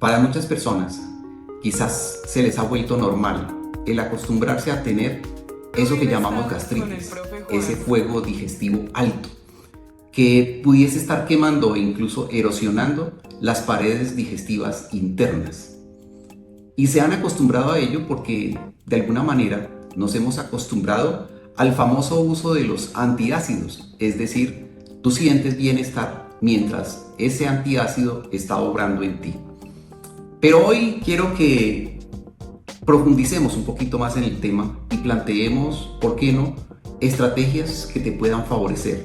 Para muchas personas, quizás se les ha vuelto normal el acostumbrarse a tener eso que llamamos gastritis, ese fuego digestivo alto, que pudiese estar quemando e incluso erosionando las paredes digestivas internas. Y se han acostumbrado a ello porque de alguna manera nos hemos acostumbrado al famoso uso de los antiácidos, es decir, tú sientes bienestar mientras ese antiácido está obrando en ti. Pero hoy quiero que profundicemos un poquito más en el tema y planteemos, ¿por qué no?, estrategias que te puedan favorecer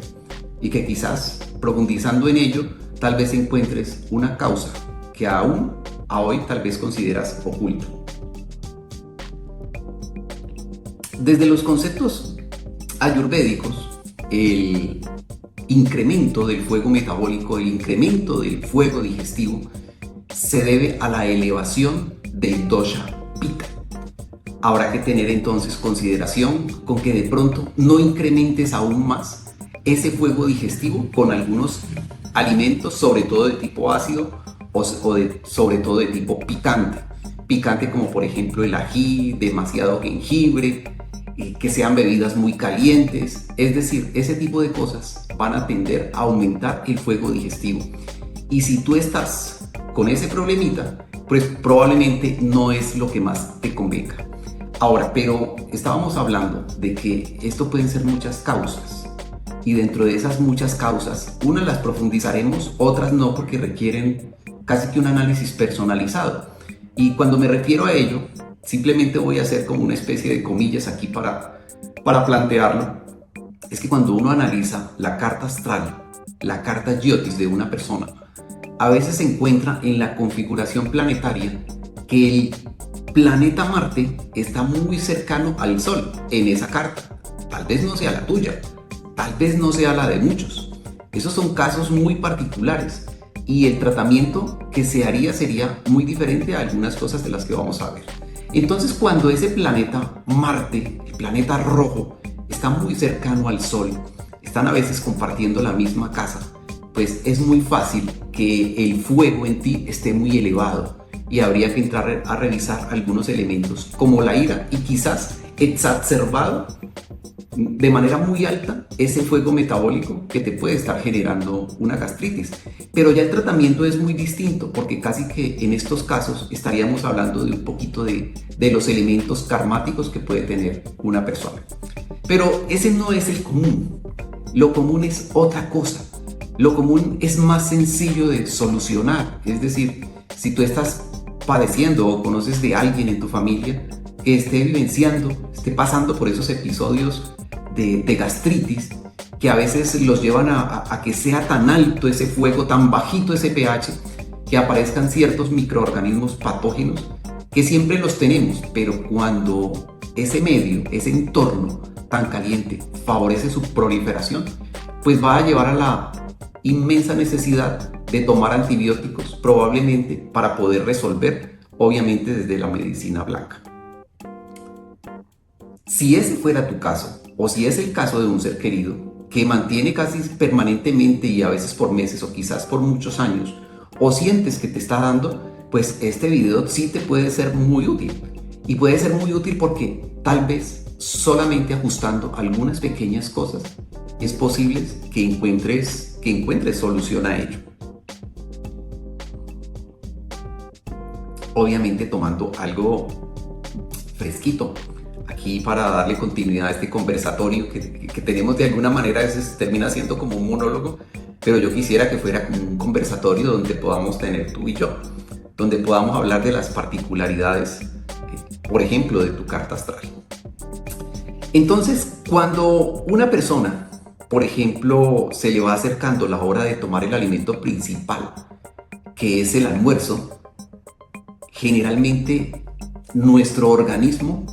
y que quizás profundizando en ello tal vez encuentres una causa que aún a hoy tal vez consideras oculta. Desde los conceptos ayurvédicos, el incremento del fuego metabólico, el incremento del fuego digestivo se debe a la elevación del dosha pitta. Habrá que tener entonces consideración con que de pronto no incrementes aún más ese fuego digestivo con algunos alimentos, sobre todo de tipo ácido sobre todo de tipo picante. Picante como por ejemplo el ají, demasiado jengibre, que sean bebidas muy calientes. Es decir, ese tipo de cosas van a tender a aumentar el fuego digestivo. Y si tú estás con ese problemita, pues probablemente no es lo que más te convenga. Ahora, pero estábamos hablando de que esto pueden ser muchas causas. Y dentro de esas muchas causas, unas las profundizaremos, otras no, porque requieren casi que un análisis personalizado. Y cuando me refiero a ello, simplemente voy a hacer como una especie de comillas aquí para plantearlo. Es que cuando uno analiza la carta astral, la carta Jyotis de una persona, a veces se encuentra en la configuración planetaria que el planeta Marte está muy cercano al Sol en esa carta. Tal vez no sea la tuya, tal vez no sea la de muchos. Esos son casos muy particulares y el tratamiento que se haría sería muy diferente a algunas cosas de las que vamos a ver. Entonces, cuando ese planeta Marte, el planeta rojo, está muy cercano al Sol, están a veces compartiendo la misma casa, pues es muy fácil que el fuego en ti esté muy elevado y habría que entrar a revisar algunos elementos como la ira y quizás exacerbado de manera muy alta ese fuego metabólico que te puede estar generando una gastritis. Pero ya el tratamiento es muy distinto porque casi que en estos casos estaríamos hablando de un poquito de los elementos karmáticos que puede tener una persona. Pero ese no es el común. Lo común es otra cosa. Lo común es más sencillo de solucionar. Es decir, si tú estás padeciendo o conoces de alguien en tu familia que esté vivenciando, esté pasando por esos episodios de gastritis, que a veces los llevan a que sea tan alto ese fuego, tan bajito ese pH, que aparezcan ciertos microorganismos patógenos, que siempre los tenemos, pero cuando ese medio, ese entorno tan caliente favorece su proliferación, pues va a llevar a la inmensa necesidad de tomar antibióticos, probablemente para poder resolver, obviamente desde la medicina blanca. Si ese fuera tu caso, o si es el caso de un ser querido que mantiene casi permanentemente y a veces por meses o quizás por muchos años, o sientes que te está dando, pues este video sí te puede ser muy útil. Y puede ser muy útil porque tal vez solamente ajustando algunas pequeñas cosas es posible que encuentres solución a ello. Obviamente tomando algo fresquito aquí para darle continuidad a este conversatorio que tenemos. De alguna manera a veces termina siendo como un monólogo, pero yo quisiera que fuera como un conversatorio donde podamos tener tú y yo, donde podamos hablar de las particularidades, por ejemplo, de tu carta astral. Entonces, cuando una persona, por ejemplo, se le va acercando la hora de tomar el alimento principal, que es el almuerzo, generalmente nuestro organismo,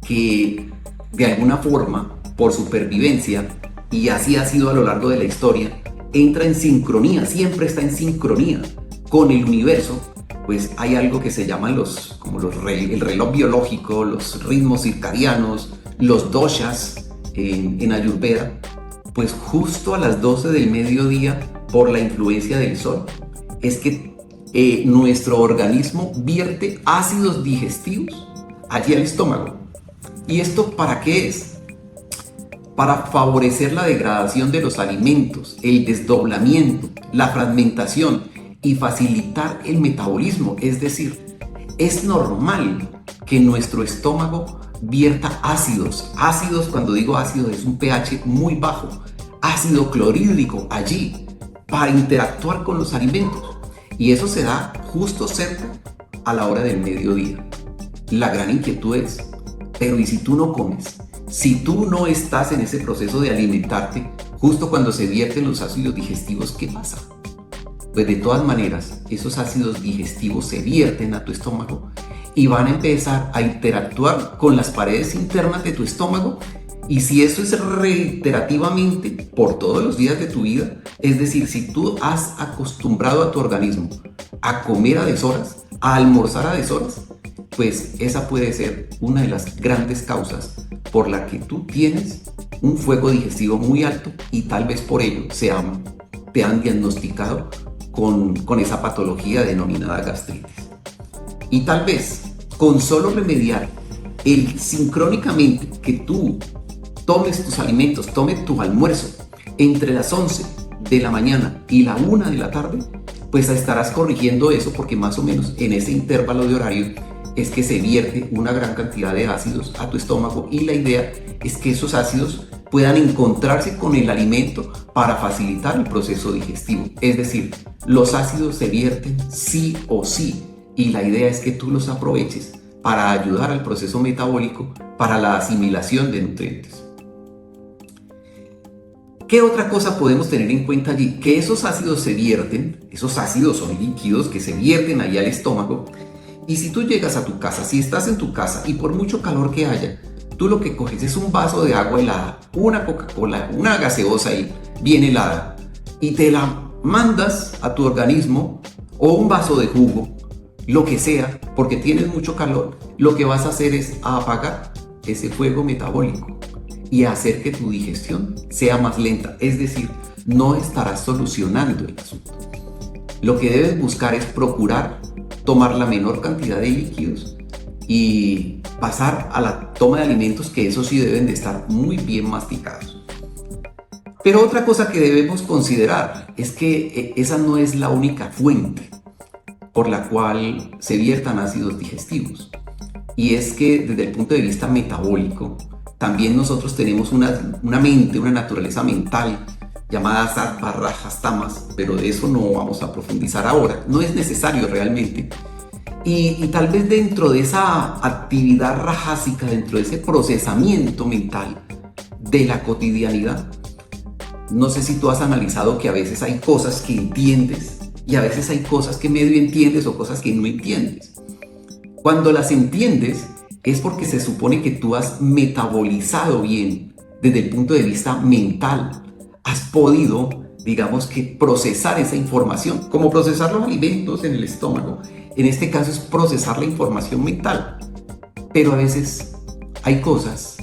que de alguna forma, por supervivencia, y así ha sido a lo largo de la historia, entra en sincronía, siempre está en sincronía con el universo, pues hay algo que se llama el reloj biológico, los ritmos circadianos, los doshas en Ayurveda. Pues justo a las 12 del mediodía, por la influencia del sol, es que nuestro organismo vierte ácidos digestivos allí al estómago. ¿Y esto para qué es? Para favorecer la degradación de los alimentos, el desdoblamiento, la fragmentación y facilitar el metabolismo. Es decir, es normal que nuestro estómago vierta ácidos. Ácidos, cuando digo ácido, es un pH muy bajo, ácido clorhídrico allí para interactuar con los alimentos. Y eso se da justo cerca a la hora del mediodía. La gran inquietud es, pero ¿y si tú no comes? Si tú no estás en ese proceso de alimentarte, justo cuando se vierten los ácidos digestivos, ¿qué pasa? Pues de todas maneras, esos ácidos digestivos se vierten a tu estómago y van a empezar a interactuar con las paredes internas de tu estómago. Y si eso es reiterativamente por todos los días de tu vida, es decir, si tú has acostumbrado a tu organismo a comer a deshoras, a almorzar a deshoras, pues esa puede ser una de las grandes causas por la que tú tienes un fuego digestivo muy alto y tal vez por ello te han diagnosticado con esa patología denominada gastritis. Y tal vez con solo remediar sincrónicamente que tú tomes tus alimentos, tomes tu almuerzo entre las 11 de la mañana y la 1 de la tarde, pues estarás corrigiendo eso, porque más o menos en ese intervalo de horario es que se vierte una gran cantidad de ácidos a tu estómago, y la idea es que esos ácidos puedan encontrarse con el alimento para facilitar el proceso digestivo. Es decir, los ácidos se vierten sí o sí, y la idea es que tú los aproveches para ayudar al proceso metabólico, para la asimilación de nutrientes. ¿Qué otra cosa podemos tener en cuenta allí? Que esos ácidos se vierten, esos ácidos son líquidos que se vierten ahí al estómago, y si tú llegas a tu casa, si estás en tu casa y por mucho calor que haya, tú lo que coges es un vaso de agua helada, una Coca-Cola, una gaseosa ahí bien helada, y te la mandas a tu organismo, o un vaso de jugo, lo que sea, porque tienes mucho calor, lo que vas a hacer es apagar ese fuego metabólico y hacer que tu digestión sea más lenta. Es decir, no estarás solucionando el asunto. Lo que debes buscar es procurar tomar la menor cantidad de líquidos y pasar a la toma de alimentos, que eso sí deben de estar muy bien masticados. Pero otra cosa que debemos considerar es que esa no es la única fuente por la cual se viertan ácidos digestivos. Y es que desde el punto de vista metabólico, también nosotros tenemos una mente, una naturaleza mental llamada sattva, rajas, tamas, pero de eso no vamos a profundizar ahora, no es necesario realmente. Y tal vez dentro de esa actividad rajásica, dentro de ese procesamiento mental de la cotidianidad, no sé si tú has analizado que a veces hay cosas que entiendes y a veces hay cosas que medio entiendes o cosas que no entiendes. Cuando las entiendes es porque se supone que tú has metabolizado bien desde el punto de vista mental, has podido, digamos que, procesar esa información, como procesar los alimentos en el estómago. En este caso es procesar la información mental, pero a veces hay cosas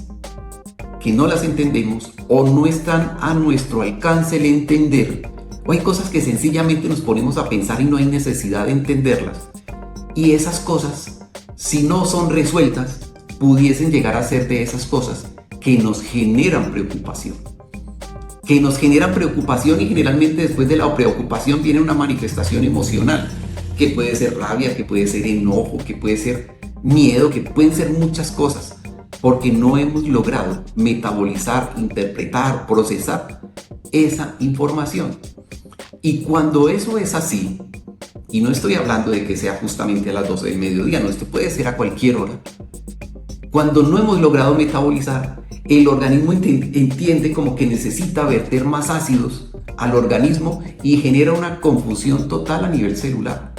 que no las entendemos o no están a nuestro alcance el entender, o hay cosas que sencillamente nos ponemos a pensar y no hay necesidad de entenderlas, y esas cosas, si no son resueltas, pudiesen llegar a ser de esas cosas que nos generan preocupación. Y generalmente después de la preocupación viene una manifestación emocional, que puede ser rabia, que puede ser enojo, que puede ser miedo, que pueden ser muchas cosas, porque no hemos logrado metabolizar, interpretar, procesar esa información. Y cuando eso es así, y no estoy hablando de que sea justamente a las 12 del mediodía, no, esto puede ser a cualquier hora. Cuando no hemos logrado metabolizar, el organismo entiende como que necesita verter más ácidos al organismo y genera una confusión total a nivel celular.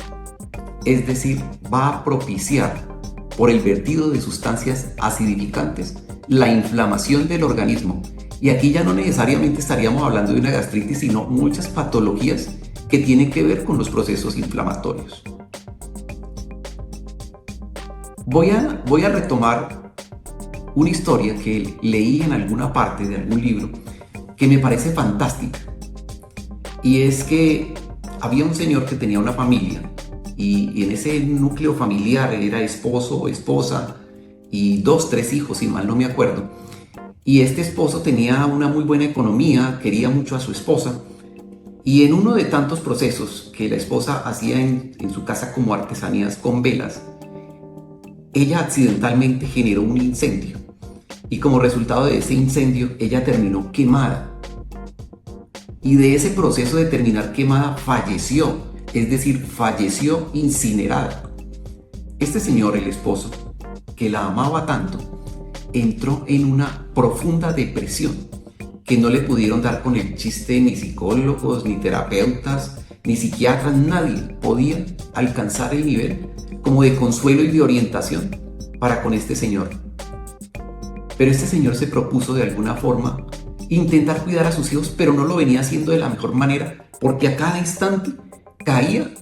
Es decir, va a propiciar, por el vertido de sustancias acidificantes, la inflamación del organismo. Y aquí ya no necesariamente estaríamos hablando de una gastritis, sino muchas patologías que tienen que ver con los procesos inflamatorios. Voy a retomar una historia que leí en alguna parte de algún libro que me parece fantástica. Y es que había un señor que tenía una familia y en ese núcleo familiar era esposo, esposa y 2, 3 hijos, si mal no me acuerdo. Y este esposo tenía una muy buena economía, quería mucho a su esposa, y en uno de tantos procesos que la esposa hacía en su casa como artesanías con velas, ella accidentalmente generó un incendio. Y como resultado de ese incendio, ella terminó quemada. Y de ese proceso de terminar quemada falleció, es decir, falleció incinerada. Este señor, el esposo, que la amaba tanto, entró en una profunda depresión que no le pudieron dar con el chiste ni psicólogos, ni terapeutas, ni psiquiatras, nadie podía alcanzar el nivel como de consuelo y de orientación para con este señor. Pero este señor se propuso de alguna forma intentar cuidar a sus hijos, pero no lo venía haciendo de la mejor manera, porque a cada instante caía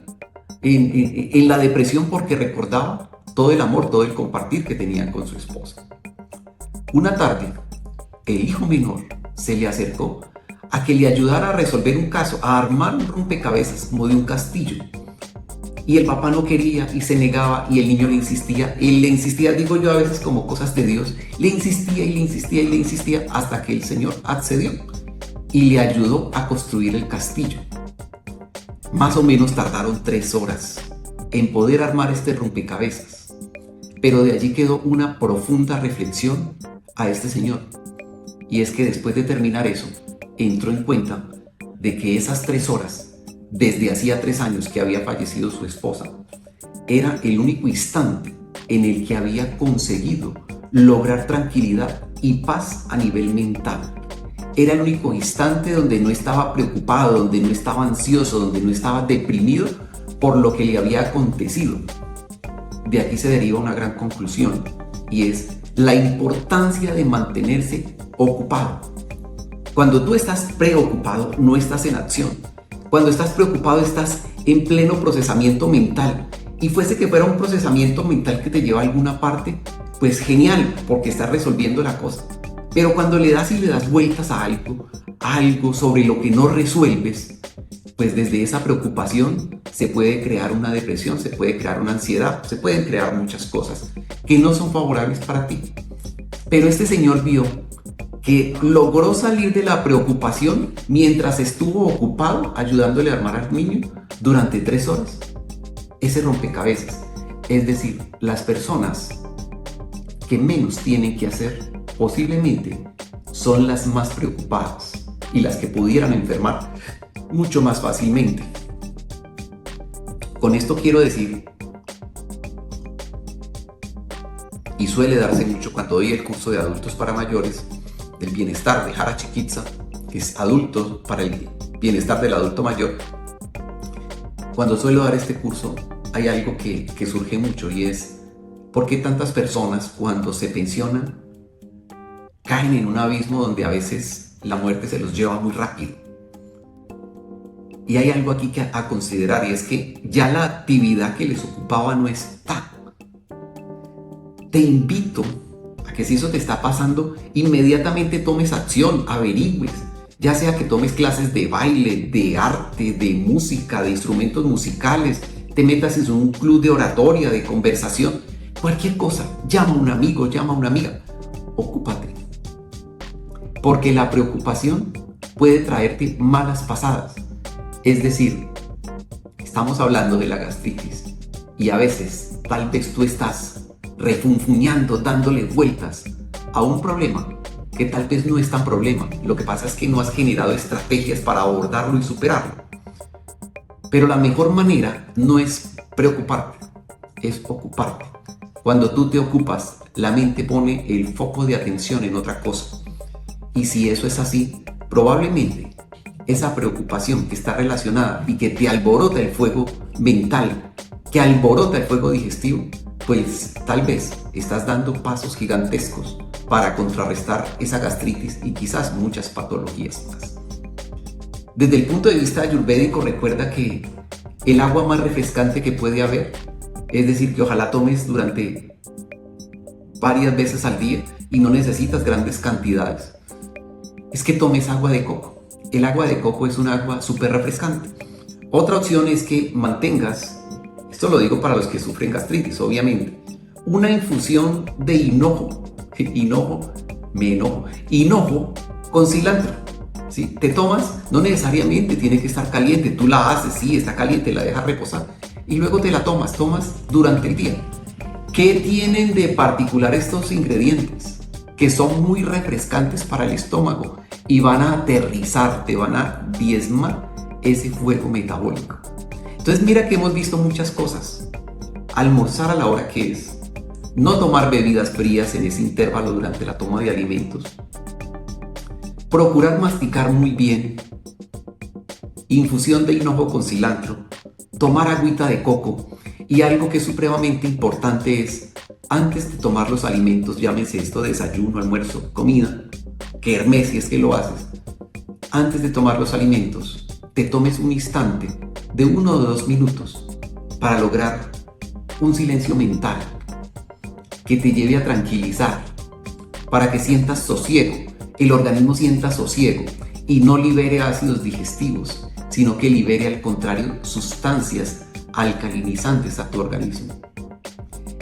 en la depresión porque recordaba todo el amor, todo el compartir que tenía con su esposa. Una tarde, el hijo menor se le acercó a que le ayudara a resolver un caso, a armar un rompecabezas como de un castillo. Y el papá no quería y se negaba y el niño le insistía, digo yo a veces como cosas de Dios, le insistía y le insistía y le insistía hasta que el señor accedió y le ayudó a construir el castillo. Más o menos tardaron 3 horas en poder armar este rompecabezas, pero de allí quedó una profunda reflexión a este señor, y es que después de terminar eso, entró en cuenta de que esas 3 horas, desde hacía 3 años que había fallecido su esposa, era el único instante en el que había conseguido lograr tranquilidad y paz a nivel mental. Era el único instante donde no estaba preocupado, donde no estaba ansioso, donde no estaba deprimido por lo que le había acontecido. De aquí se deriva una gran conclusión, y es la importancia de mantenerse ocupado. Cuando tú estás preocupado, no estás en acción. Cuando estás preocupado, estás en pleno procesamiento mental. Y fuese que fuera un procesamiento mental que te lleva a alguna parte, pues genial, porque estás resolviendo la cosa. Pero cuando le das y le das vueltas a algo sobre lo que no resuelves, pues desde esa preocupación se puede crear una depresión, se puede crear una ansiedad, se pueden crear muchas cosas que no son favorables para ti. Pero este señor vio que logró salir de la preocupación mientras estuvo ocupado ayudándole a armar al niño durante 3 horas ese rompecabezas. Es decir, las personas que menos tienen que hacer posiblemente son las más preocupadas y las que pudieran enfermar mucho más fácilmente. Con esto quiero decir, y suele darse mucho cuando doy el curso de adultos para mayores, del bienestar de Hara Chikitsa, que es adultos para el bienestar del adulto mayor. Cuando suelo dar este curso hay algo que surge mucho, y es ¿por qué tantas personas cuando se pensionan caen en un abismo donde a veces la muerte se los lleva muy rápido? Y hay algo aquí que a considerar, y es que ya la actividad que les ocupaba no está. Te invito a que si eso te está pasando, inmediatamente tomes acción, averigües, ya sea que tomes clases de baile, de arte, de música, de instrumentos musicales, te metas en un club de oratoria, de conversación, cualquier cosa, llama a un amigo, llama a una amiga, ocúpate. Porque la preocupación puede traerte malas pasadas. Es decir, estamos hablando de la gastritis y a veces tal vez tú estás refunfuñando, dándole vueltas a un problema que tal vez no es tan problema. Lo que pasa es que no has generado estrategias para abordarlo y superarlo. Pero la mejor manera no es preocuparte, es ocuparte. Cuando tú te ocupas, la mente pone el foco de atención en otra cosa. Y si eso es así, probablemente esa preocupación que está relacionada y que te alborota el fuego mental, que alborota el fuego digestivo, pues tal vez estás dando pasos gigantescos para contrarrestar esa gastritis y quizás muchas patologías más. Desde el punto de vista ayurvédico, recuerda que el agua más refrescante que puede haber, es decir, que ojalá tomes durante varias veces al día y no necesitas grandes cantidades, es que tomes agua de coco. El agua de coco es un agua súper refrescante. Otra opción es que mantengas esto lo digo para los que sufren gastritis, obviamente, una infusión de hinojo, hinojo con cilantro. ¿Sí? Te tomas, no necesariamente tiene que estar caliente, tú la haces, sí, está caliente, la dejas reposar y luego te la tomas durante el día. ¿Qué tienen de particular estos ingredientes? Que son muy refrescantes para el estómago y van a aterrizar, te van a diezmar ese fuego metabólico. Entonces mira que hemos visto muchas cosas. Almorzar a la hora que es, no tomar bebidas frías en ese intervalo durante la toma de alimentos, procurar masticar muy bien, infusión de hinojo con cilantro, tomar agüita de coco y algo que es supremamente importante es, antes de tomar los alimentos, llámese esto desayuno, almuerzo, comida, que hermes si es que lo haces, antes de tomar los alimentos, te tomes un instante de 1 o 2 minutos para lograr un silencio mental que te lleve a tranquilizar, para que sientas sosiego, el organismo sienta sosiego y no libere ácidos digestivos, sino que libere al contrario sustancias alcalinizantes a tu organismo.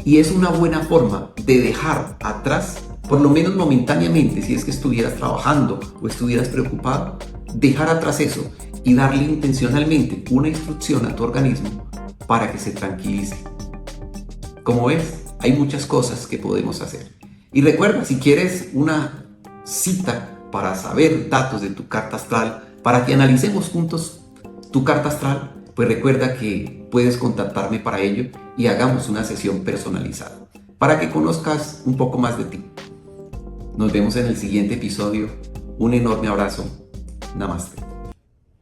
Y es una buena forma de dejar atrás, por lo menos momentáneamente, si es que estuvieras trabajando o estuvieras preocupado, dejar atrás eso y darle intencionalmente una instrucción a tu organismo para que se tranquilice. Como ves, hay muchas cosas que podemos hacer. Y recuerda, si quieres una cita para saber datos de tu carta astral, para que analicemos juntos tu carta astral, pues recuerda que puedes contactarme para ello y hagamos una sesión personalizada, para que conozcas un poco más de ti. Nos vemos en el siguiente episodio. Un enorme abrazo. Namaste.